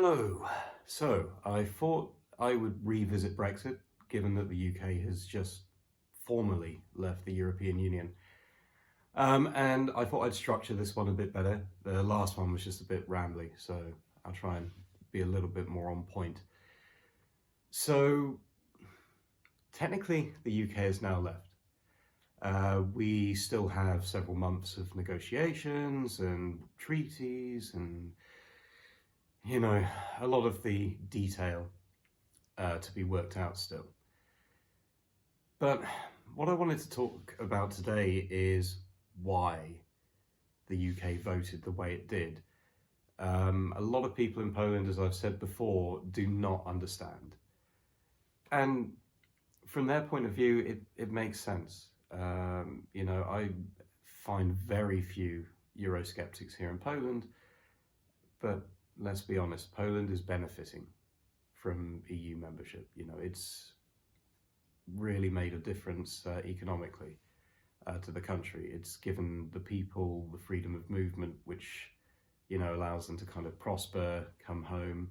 Hello. So I thought I would revisit Brexit, given that the UK has just formally left the European Union. And I thought I'd structure this one a bit better. The last one was just a bit rambly, so I'll try and be a little bit more on point. So technically, the UK has now left. We still have several months of negotiations and treaties and a lot of the detail to be worked out still. But what I wanted to talk about today is why the UK voted the way it did. A lot of people in Poland, as I've said before, do not understand. And from their point of view, it makes sense. I find very few Eurosceptics here in Poland, but let's be honest, Poland is benefiting from EU membership. It's really made a difference economically to the country. It's given the people the freedom of movement, which, allows them to kind of prosper, come home,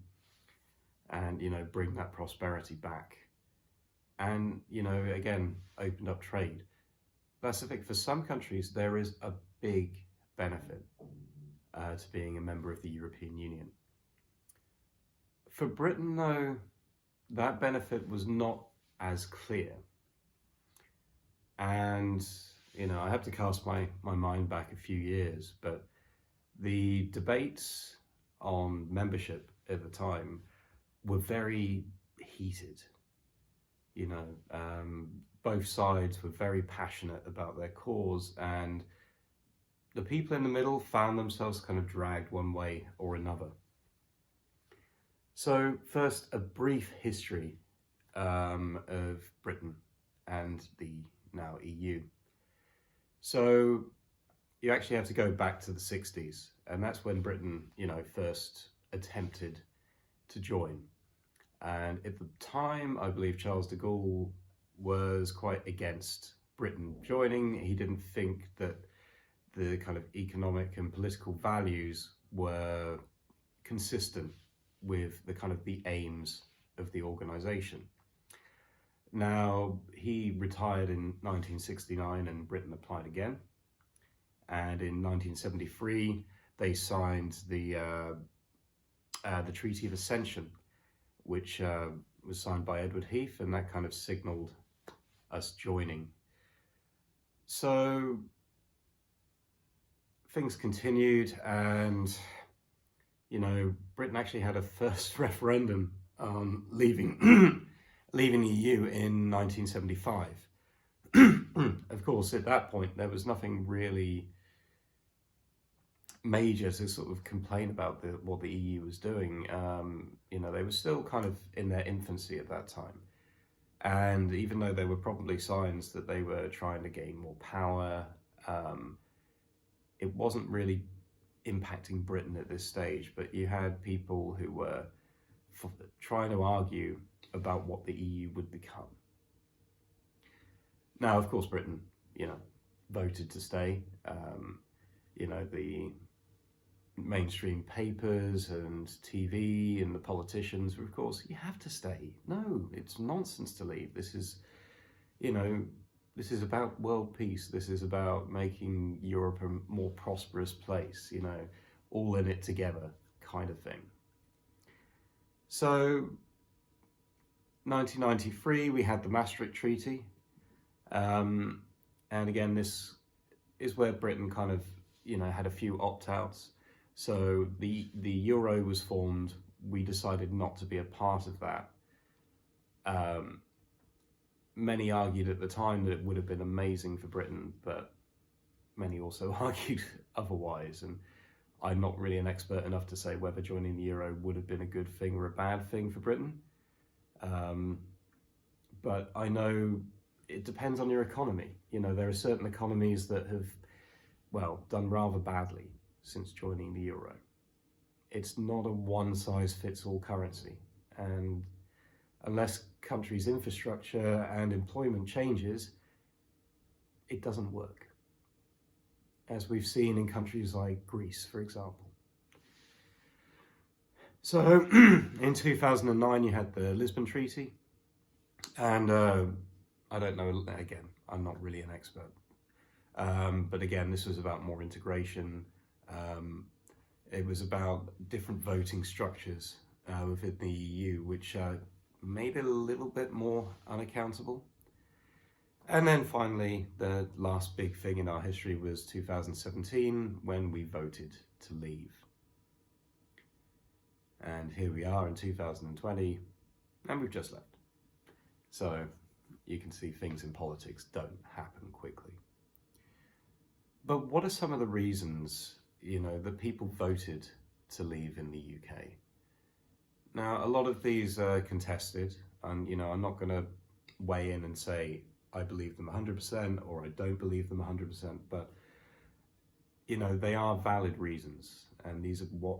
and, bring that prosperity back. And, again, opened up trade. That's the thing. For some countries, there is a big benefit to being a member of the European Union. For Britain, though, that benefit was not as clear. And, I have to cast my mind back a few years, but the debates on membership at the time were very heated. Both sides were very passionate about their cause, and the people in the middle found themselves kind of dragged one way or another. So first, a brief history of Britain and the now EU. So you actually have to go back to the 60s, and that's when Britain, first attempted to join. And at the time, I believe Charles de Gaulle was quite against Britain joining. He didn't think that the kind of economic and political values were consistent with the kind of the aims of the organization. Now, he retired in 1969 and Britain applied again. And in 1973, they signed the Treaty of Accession, which was signed by Edward Heath, and that kind of signaled us joining. So things continued, and Britain actually had a first referendum on leaving leaving the EU in 1975. Of course, at that point, there was nothing really major to sort of complain about what the EU was doing. They were still kind of in their infancy at that time. And even though there were probably signs that they were trying to gain more power, it wasn't really impacting Britain at this stage. But you had people who were trying to argue about what the EU would become. Now, of course, Britain, voted to stay. The mainstream papers and TV and the politicians were, of course, you have to stay. No, it's nonsense to leave. This is about world peace. This is about making Europe a more prosperous place, all in it together kind of thing. So, 1993, we had the Maastricht Treaty. And again, this is where Britain kind of, had a few opt-outs. So the euro was formed. We decided not to be a part of that. Many argued at the time that it would have been amazing for Britain, but many also argued otherwise. And I'm not really an expert enough to say whether joining the euro would have been a good thing or a bad thing for Britain. But I know it depends on your economy. There are certain economies that have, done rather badly since joining the euro. It's not a one-size-fits-all currency. And unless countries' infrastructure and employment changes, it doesn't work. As we've seen in countries like Greece, for example. So in 2009 you had the Lisbon Treaty, and I don't know, again, I'm not really an expert, but again, this was about more integration. Um, it was about different voting structures within the EU, which made it a little bit more unaccountable. And then finally, the last big thing in our history was 2017, when we voted to leave. And here we are in 2020, and we've just left. So you can see things in politics don't happen quickly. But what are some of the reasons, that people voted to leave in the UK? Now, a lot of these are contested, and, I'm not going to weigh in and say I believe them 100% or I don't believe them 100%, but, they are valid reasons, and these are what,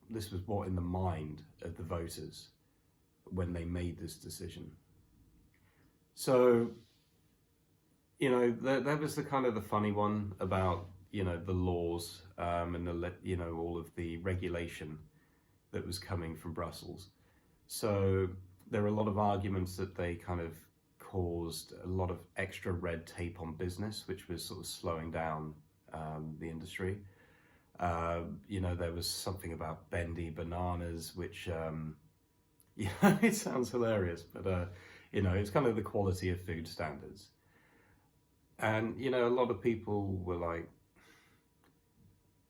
this was what in the mind of the voters when they made this decision. So, that was the kind of the funny one about, the laws and all of the regulation that was coming from Brussels. So there are a lot of arguments that they kind of caused a lot of extra red tape on business, which was sort of slowing down the industry. There was something about bendy bananas, which, it sounds hilarious, but, it's kind of the quality of food standards. And, a lot of people were like,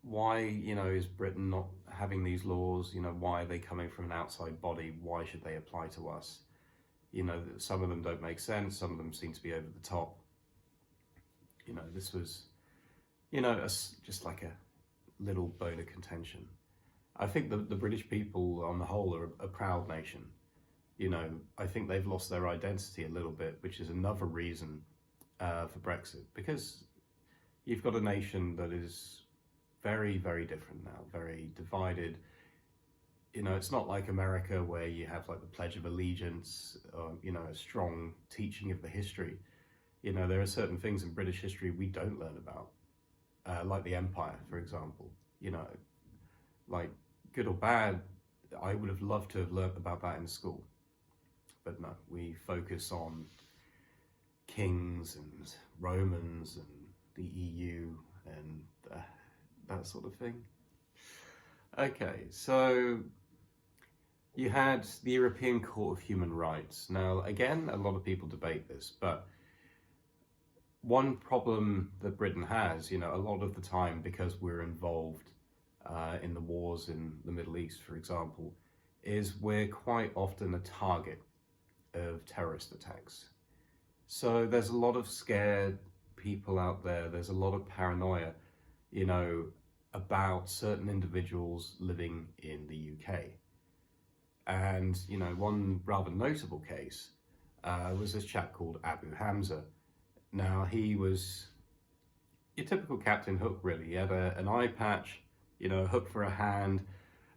why, is Britain not having these laws? Why are they coming from an outside body? Why should they apply to us? Some of them don't make sense. Some of them seem to be over the top. This was, just like a little bone of contention. I think the British people on the whole are a proud nation. I think they've lost their identity a little bit, which is another reason for Brexit, because you've got a nation that is very, very different now, very divided. It's not like America where you have like the Pledge of Allegiance, or, a strong teaching of the history. There are certain things in British history we don't learn about, like the Empire, for example. Like good or bad, I would have loved to have learnt about that in school. But no, we focus on kings and Romans and the EU and that sort of thing. Okay, so you had the European Court of Human Rights. Now, again, a lot of people debate this, but one problem that Britain has, a lot of the time, because we're involved in the wars in the Middle East, for example, is we're quite often a target of terrorist attacks. So there's a lot of scared people out there. There's a lot of paranoia, about certain individuals living in the UK. And, one rather notable case was this chap called Abu Hamza. Now, he was your typical Captain Hook, really. He had an eye patch, a hook for a hand,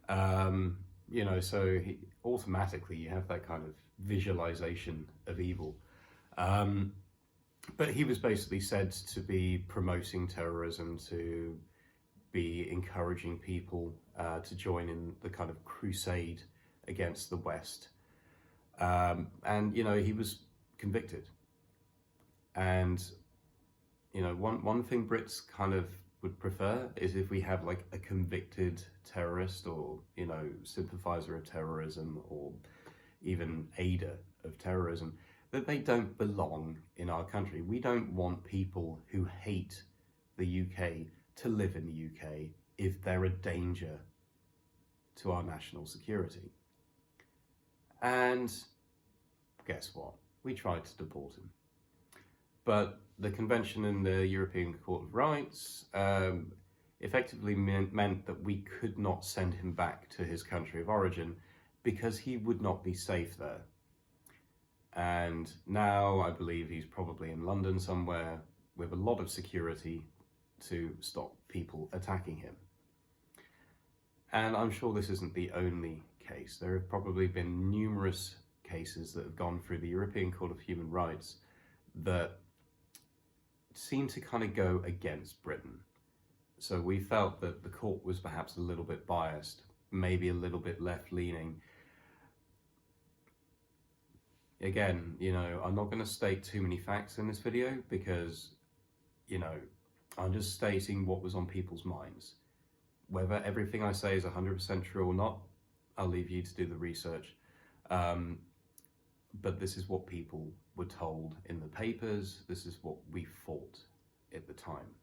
so automatically you have that kind of visualization of evil. But he was basically said to be promoting terrorism, to be encouraging people to join in the kind of crusade against the West. And, he was convicted. And, one thing Brits kind of would prefer is if we have like a convicted terrorist or, sympathizer of terrorism or even aider of terrorism, that they don't belong in our country. We don't want people who hate the UK to live in the UK if they're a danger to our national security. And guess what? We tried to deport him. But the convention in the European Court of Rights effectively meant that we could not send him back to his country of origin because he would not be safe there. And now I believe he's probably in London somewhere with a lot of security to stop people attacking him. And I'm sure this isn't the only case. There have probably been numerous cases that have gone through the European Court of Human Rights that seem to kind of go against Britain. So we felt that the court was perhaps a little bit biased maybe a little bit left-leaning. Again, I'm not going to state too many facts in this video because, I'm just stating what was on people's minds. Whether everything I say is 100% true or not, I'll leave you to do the research. But this is what people were told in the papers. This is what we thought at the time.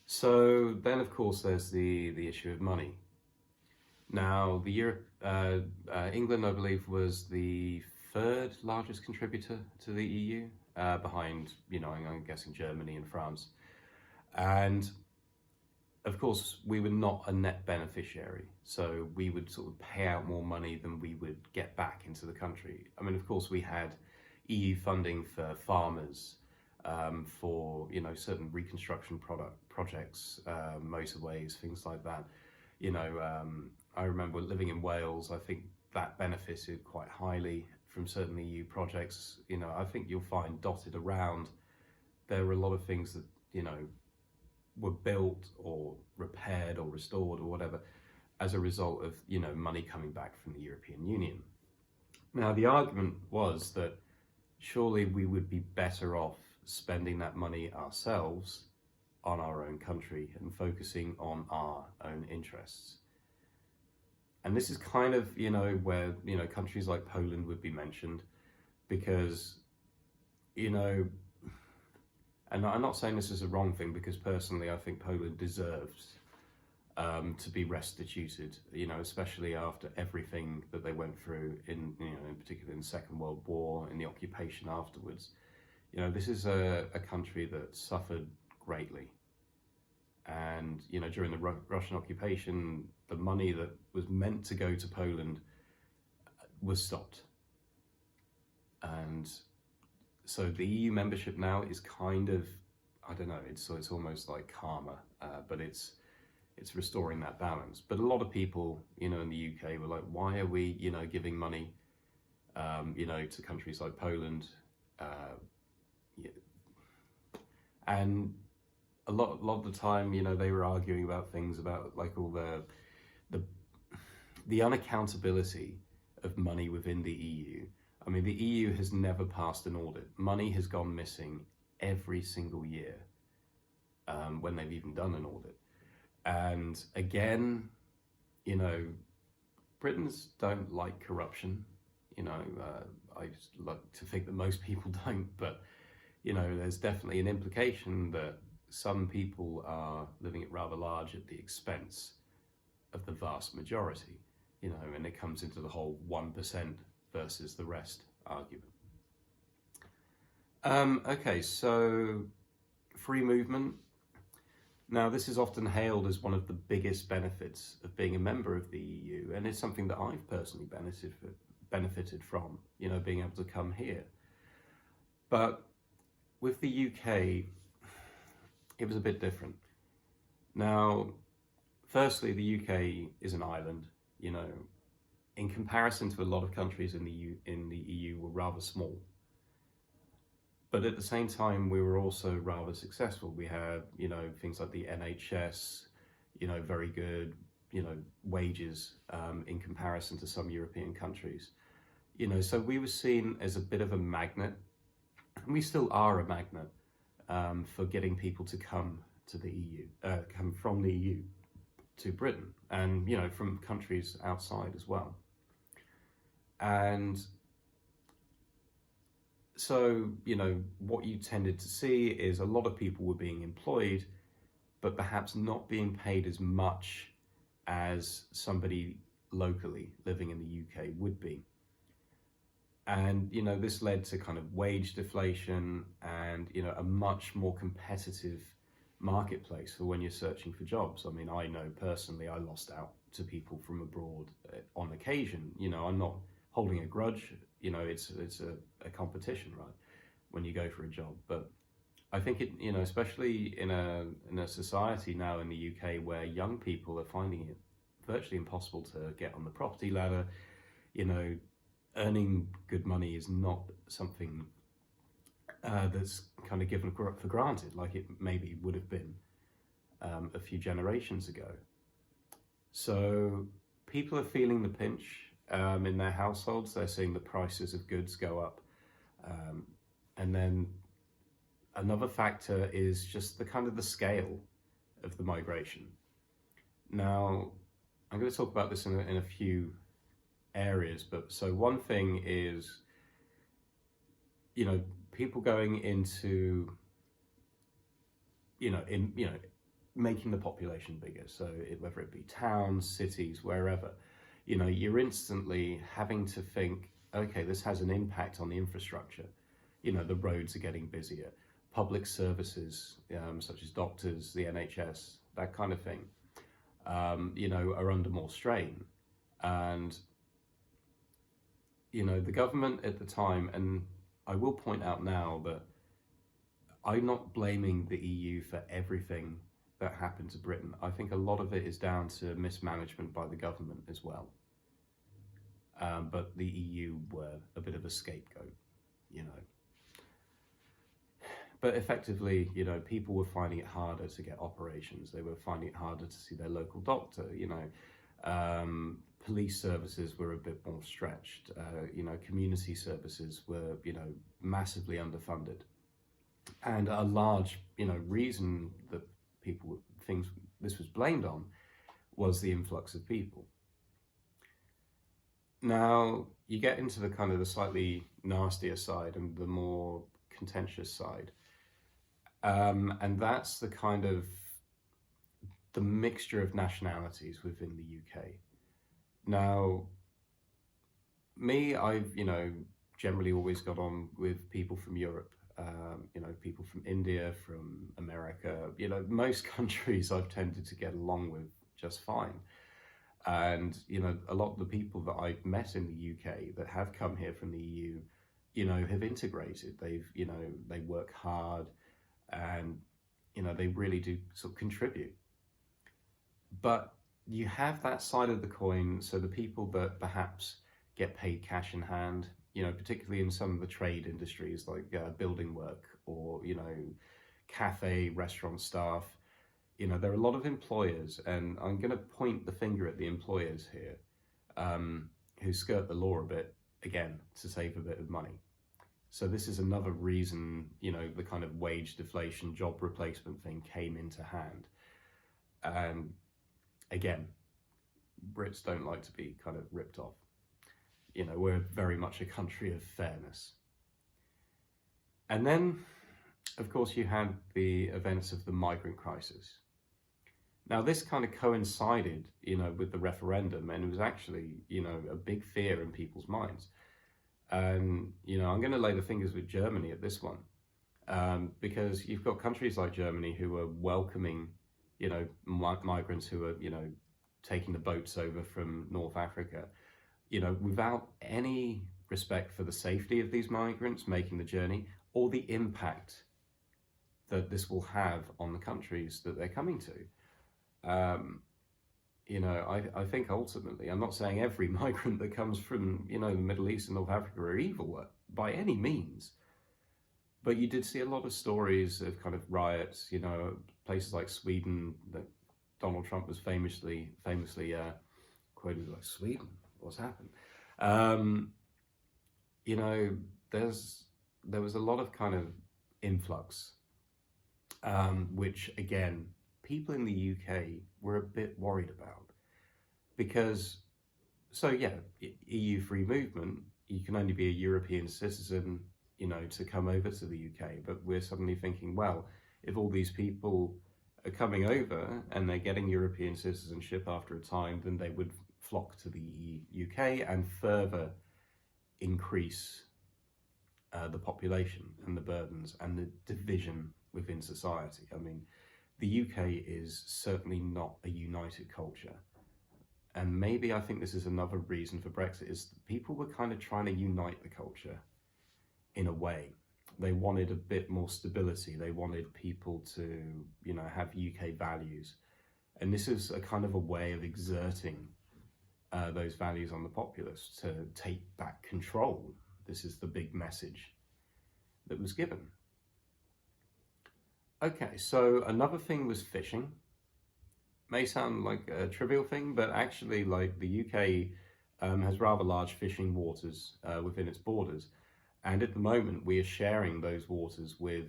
So then, of course, there's the issue of money. Now, England, I believe, was the third largest contributor to the EU, behind, I'm guessing Germany and France. And of course, we were not a net beneficiary, so we would sort of pay out more money than we would get back into the country. I mean, of course, we had EU funding for farmers, for certain reconstruction projects, motorways, things like that. I remember living in Wales. I think that benefited quite highly from certain EU projects. I think you'll find dotted around there were a lot of things that were built or repaired or restored or whatever as a result of money coming back from the European Union. Now, the argument was that surely we would be better off spending that money ourselves on our own country and focusing on our own interests. And this is kind of, where, countries like Poland would be mentioned because, and I'm not saying this is a wrong thing, because personally I think Poland deserves to be restituted, especially after everything that they went through in particular in the Second World War, in the occupation afterwards. This is a country that suffered greatly. And, during the Russian occupation, the money that was meant to go to Poland was stopped. And so the EU membership now is kind of, I don't know, it's almost like karma, but it's restoring that balance. But a lot of people, in the UK were like, why are we, giving money, to countries like Poland? And a lot of the time, they were arguing about things about like all the unaccountability of money within the EU. I mean, the EU has never passed an audit. Money has gone missing every single year, when they've even done an audit. And again, Britons don't like corruption. I just like to think that most people don't, but there's definitely an implication that some people are living it rather large at the expense of the vast majority, and it comes into the whole 1% versus the rest argument. Okay, so free movement. Now, this is often hailed as one of the biggest benefits of being a member of the EU, and it's something that I've personally benefited from, being able to come here. But with the UK, it was a bit different. Now, firstly, the UK is an island, in comparison to a lot of countries in the EU were rather small. But at the same time, we were also rather successful. We had, things like the NHS, very good, wages in comparison to some European countries. So we were seen as a bit of a magnet, and we still are a magnet for getting people to come to the EU, come from the EU to Britain, and, from countries outside as well. And so, what you tended to see is a lot of people were being employed, but perhaps not being paid as much as somebody locally living in the UK would be. And, this led to kind of wage deflation and, a much more competitive marketplace for when you're searching for jobs. I mean, I know personally I lost out to people from abroad on occasion. I'm not holding a grudge. It's a competition, right, when you go for a job. But I think it, especially in a society now in the UK where young people are finding it virtually impossible to get on the property ladder, earning good money is not something that's kind of given for granted like it maybe would have been a few generations ago. So people are feeling the pinch in their households. They're seeing the prices of goods go up. And then another factor is just the kind of the scale of the migration. Now, I'm going to talk about this in a few areas, but so one thing is, people going into, making the population bigger. So whether it be towns, cities, wherever, you're instantly having to think, okay, this has an impact on the infrastructure. The roads are getting busier. Public services, such as doctors, the NHS, that kind of thing, are under more strain. And, the government at the time, and I will point out now that I'm not blaming the EU for everything that happened to Britain. I think a lot of it is down to mismanagement by the government as well. But the EU were a bit of a scapegoat, But effectively, people were finding it harder to get operations. They were finding it harder to see their local doctor, Police services were a bit more stretched. Community services were, massively underfunded. And a large, reason that this was blamed on was the influx of people. Now, you get into the kind of the slightly nastier side and the more contentious side. And that's the kind of the mixture of nationalities within the UK. Now, I've, generally always got on with people from Europe, people from India, from America, most countries I've tended to get along with just fine. And, a lot of the people that I've met in the UK that have come here from the EU, have integrated. They work hard and, they really do sort of contribute. But you have that side of the coin. So the people that perhaps get paid cash in hand, particularly in some of the trade industries like building work or, cafe, restaurant staff, there are a lot of employers, and I'm going to point the finger at the employers here, who skirt the law a bit, again, to save a bit of money. So this is another reason, the kind of wage deflation, job replacement thing came into hand. And again, Brits don't like to be kind of ripped off. We're very much a country of fairness. And then, of course, you had the events of the migrant crisis. Now, this kind of coincided, with the referendum, and it was actually, a big fear in people's minds. And, I'm going to lay the fingers with Germany at this one, because you've got countries like Germany who are welcoming, migrants who are, taking the boats over from North Africa, without any respect for the safety of these migrants making the journey or the impact that this will have on the countries that they're coming to. I think ultimately, I'm not saying every migrant that comes from, the Middle East and North Africa are evil by any means. But you did see a lot of stories of kind of riots, places like Sweden, that Donald Trump was famously quoted like, Sweden, what's happened? There was a lot of kind of influx, which again, people in the UK were a bit worried about, because, EU free movement, you can only be a European citizen, to come over to the UK, but we're suddenly thinking, well, if all these people are coming over and they're getting European citizenship after a time, then they would flock to the UK and further increase the population and the burdens and the division within society. I mean, the UK is certainly not a united culture. And maybe I think this is another reason for Brexit, is people were kind of trying to unite the culture in a way. They wanted a bit more stability. They wanted people to, have UK values. And this is a kind of a way of exerting those values on the populace to take back control. This is the big message that was given. Okay, so another thing was fishing. may sound like a trivial thing, but actually, like the UK has rather large fishing waters within its borders, and at the moment we are sharing those waters with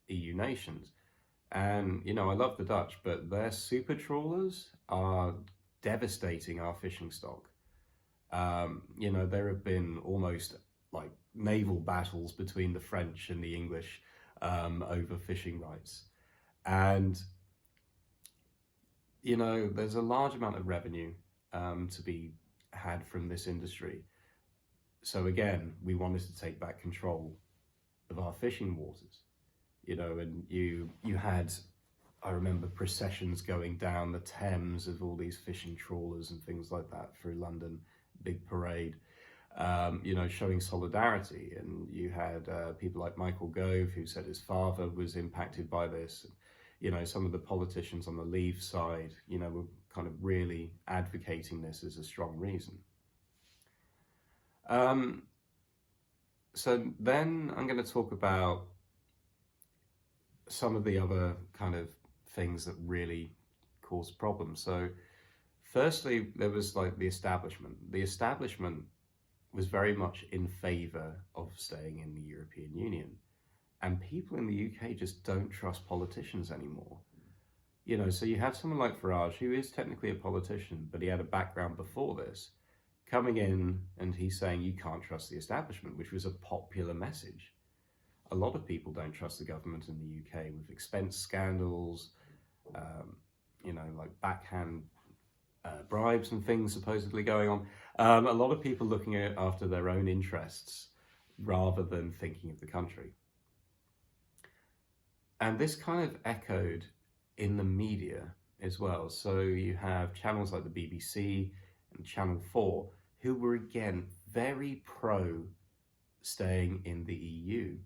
EU nations. And I love the Dutch, but their super trawlers are devastating our fishing stock. There have been almost like naval battles between the French and the English over fishing rights. And, there's a large amount of revenue to be had from this industry. So again, we wanted to take back control of our fishing waters, and you had, I remember processions going down the Thames of all these fishing trawlers and things like that through London, big parade, showing solidarity. And you had people like Michael Gove, who said his father was impacted by this. Some of the politicians on the Leave side, were kind of really advocating this as a strong reason. So then I'm going to talk about some of the other kind of things that really cause problems. So firstly, there was like the establishment. The establishment was very much in favour of staying in the European Union. And people in the UK just don't trust politicians anymore. So you have someone like Farage, who is technically a politician, but he had a background before this, coming in and he's saying you can't trust the establishment, which was a popular message. A lot of people don't trust the government in the UK with expense scandals, like backhand bribes and things supposedly going on. A lot of people looking after their own interests rather than thinking of the country. And this kind of echoed in the media as well. So you have channels like the BBC and Channel 4, who were again very pro staying in the EU.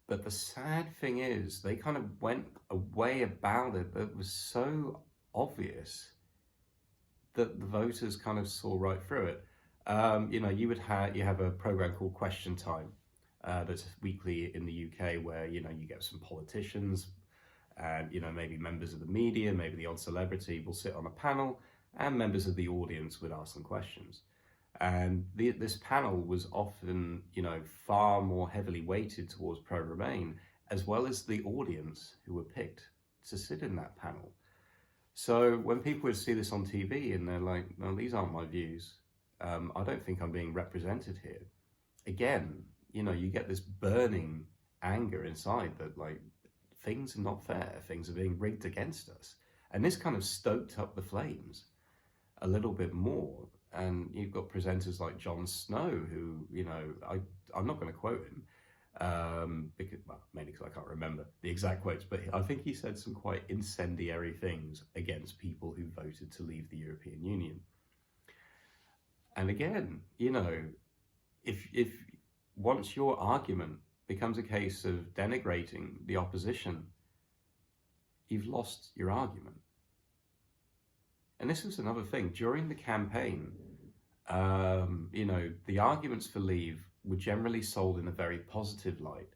But the sad thing is, they kind of went a way about it that was so obvious that the voters kind of saw right through it. You have a program called Question Time that's weekly in the UK, where you get some politicians and maybe members of the media, maybe the odd celebrity will sit on a panel, and members of the audience would ask them questions. And this panel was often, far more heavily weighted towards pro-Remain, as well as the audience who were picked to sit in that panel. So when people would see this on TV and they're like, no, these aren't my views. I don't think I'm being represented here. Again, you get this burning anger inside that like, things are not fair. Things are being rigged against us. And this kind of stoked up the flames a little bit more. And you've got presenters like Jon Snow, who, I'm not going to quote him, mainly because I can't remember the exact quotes, but I think he said some quite incendiary things against people who voted to leave the European Union. And again, if once your argument becomes a case of denigrating the opposition, you've lost your argument. And this was another thing. During the campaign, the arguments for leave were generally sold in a very positive light,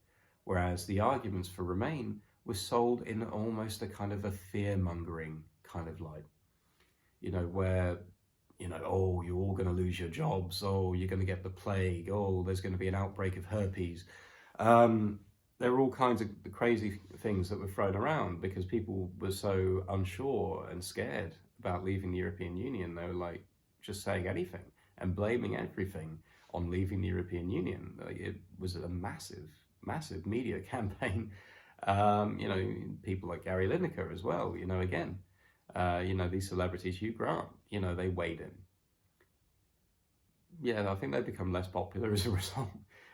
whereas the arguments for Remain were sold in almost a kind of a fear-mongering kind of light. Where, oh, you're all going to lose your jobs, oh, you're going to get the plague, oh, there's going to be an outbreak of herpes. There were all kinds of crazy things that were thrown around because people were so unsure and scared about leaving the European Union. They were like just saying anything and blaming everything on leaving the European Union. It was a massive, massive media campaign. People like Gary Lineker as well, again, these celebrities, Hugh Grant, they weighed in. Yeah, I think they become less popular as a result,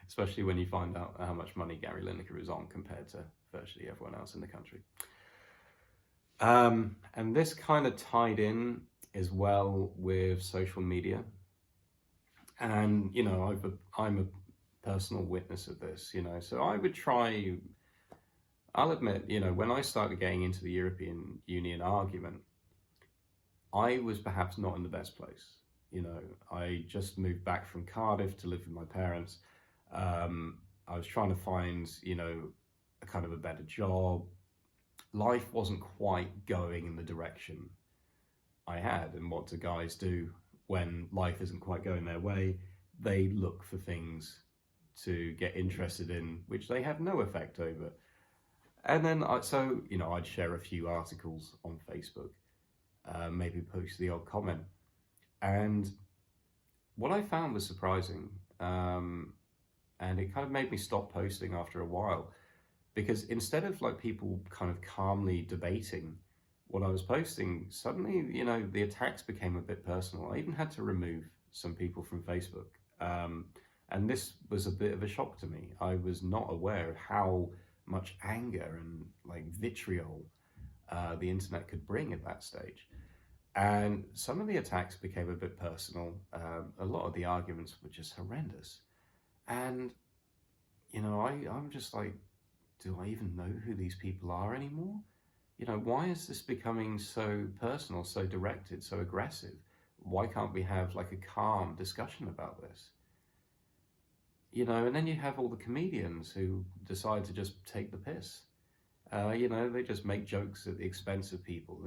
especially when you find out how much money Gary Lineker is on compared to virtually everyone else in the country. And this kind of tied in as well with social media. And, I'm a personal witness of this, so I'll admit, when I started getting into the European Union argument, I was perhaps not in the best place. I just moved back from Cardiff to live with my parents. I was trying to find, a kind of a better job. life wasn't quite going in the direction I had. And what do guys do when life isn't quite going their way? They look for things to get interested in, which they have no effect over. And then, I'd share a few articles on Facebook, maybe post the odd comment. And what I found was surprising, and it kind of made me stop posting after a while, because instead of like people kind of calmly debating what I was posting, suddenly, the attacks became a bit personal. I even had to remove some people from Facebook. And this was a bit of a shock to me. I was not aware of how much anger and like vitriol the internet could bring at that stage. And some of the attacks became a bit personal. A lot of the arguments were just horrendous. And, I'm just like, do I even know who these people are anymore? Why is this becoming so personal, so directed, so aggressive? Why can't we have like a calm discussion about this? And then you have all the comedians who decide to just take the piss. They just make jokes at the expense of people,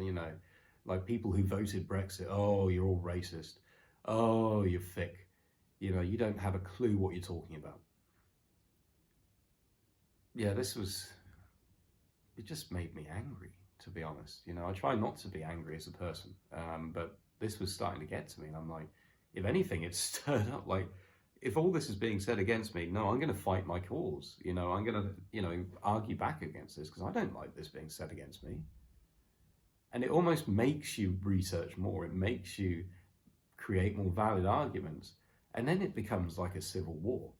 like people who voted Brexit. Oh, you're all racist. Oh, you're thick. You don't have a clue what you're talking about. Yeah, it just made me angry, to be honest. I try not to be angry as a person, but this was starting to get to me, and I'm like, if anything, it's stirred up. Like, if all this is being said against me, no, I'm going to fight my cause. I'm going to, argue back against this, because I don't like this being said against me. And it almost makes you research more. It makes you create more valid arguments. And then it becomes like a civil war.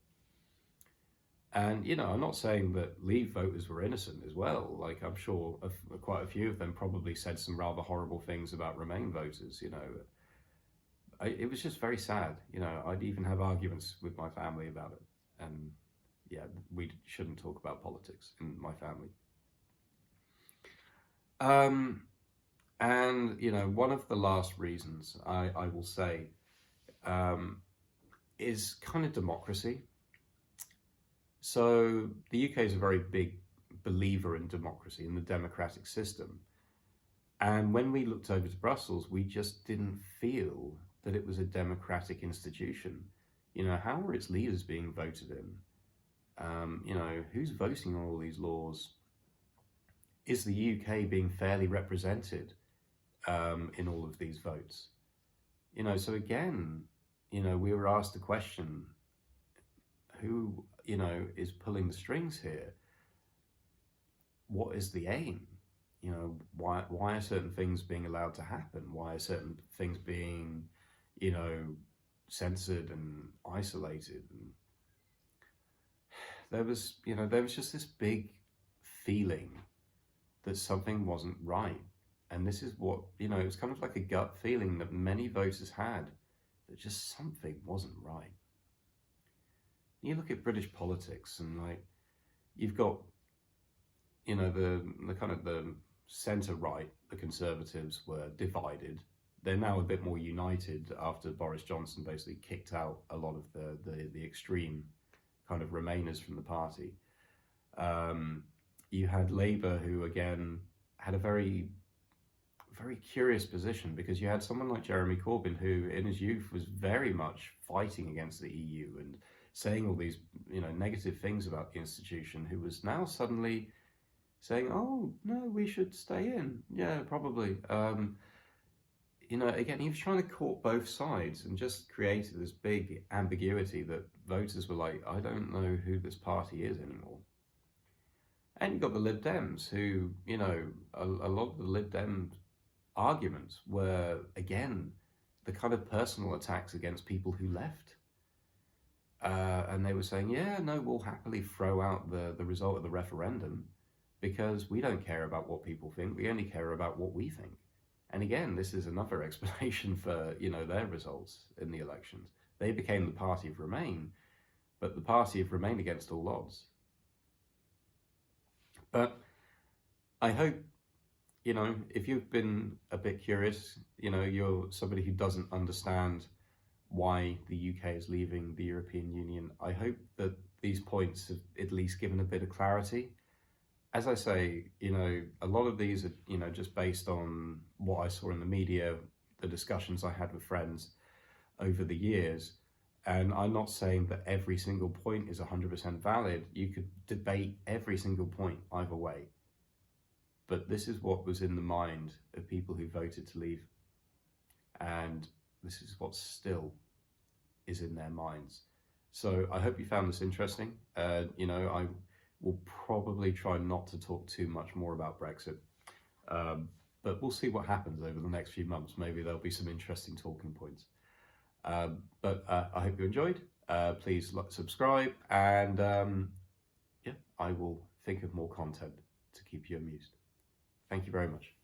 And, I'm not saying that Leave voters were innocent as well. Like, I'm sure quite a few of them probably said some rather horrible things about Remain voters, It was just very sad. I'd even have arguments with my family about it. And yeah, we shouldn't talk about politics in my family. And, one of the last reasons I will say is kind of democracy. So the UK is a very big believer in democracy, in the democratic system. And when we looked over to Brussels, we just didn't feel that it was a democratic institution. How are its leaders being voted in? Who's voting on all these laws? Is the UK being fairly represented in all of these votes? So again, we were asked the question, who, is pulling the strings here? What is the aim? Why are certain things being allowed to happen? Why are certain things being, censored and isolated? And there was just this big feeling that something wasn't right. And this is what, it was kind of like a gut feeling that many voters had, that just something wasn't right. You look at British politics and like, you've got, the kind of the centre right, the Conservatives were divided. They're now a bit more united after Boris Johnson basically kicked out a lot of the extreme kind of Remainers from the party. You had Labour, who again had a very, very curious position, because you had someone like Jeremy Corbyn, who in his youth was very much fighting against the EU and saying all these, negative things about the institution, who was now suddenly saying, oh, no, we should stay in. Yeah, probably. Again, he was trying to court both sides and just created this big ambiguity that voters were like, I don't know who this party is anymore. And you've got the Lib Dems, who, a lot of the Lib Dem arguments were, again, the kind of personal attacks against people who left. And they were saying, yeah, no, we'll happily throw out the result of the referendum, because we don't care about what people think. We only care about what we think. And again, this is another explanation for, their results in the elections. They became the party of Remain, but the party of Remain against all odds. But I hope, if you've been a bit curious, you're somebody who doesn't understand why the UK is leaving the European Union, I hope that these points have at least given a bit of clarity. as I say, a lot of these are, just based on what I saw in the media, the discussions I had with friends over the years. And I'm not saying that every single point is 100% valid. You could debate every single point either way. But this is what was in the mind of people who voted to leave. And this is what still is in their minds. So I hope you found this interesting. I will probably try not to talk too much more about Brexit. But we'll see what happens over the next few months. Maybe there'll be some interesting talking points. But I hope you enjoyed. Please subscribe, and I will think of more content to keep you amused. Thank you very much.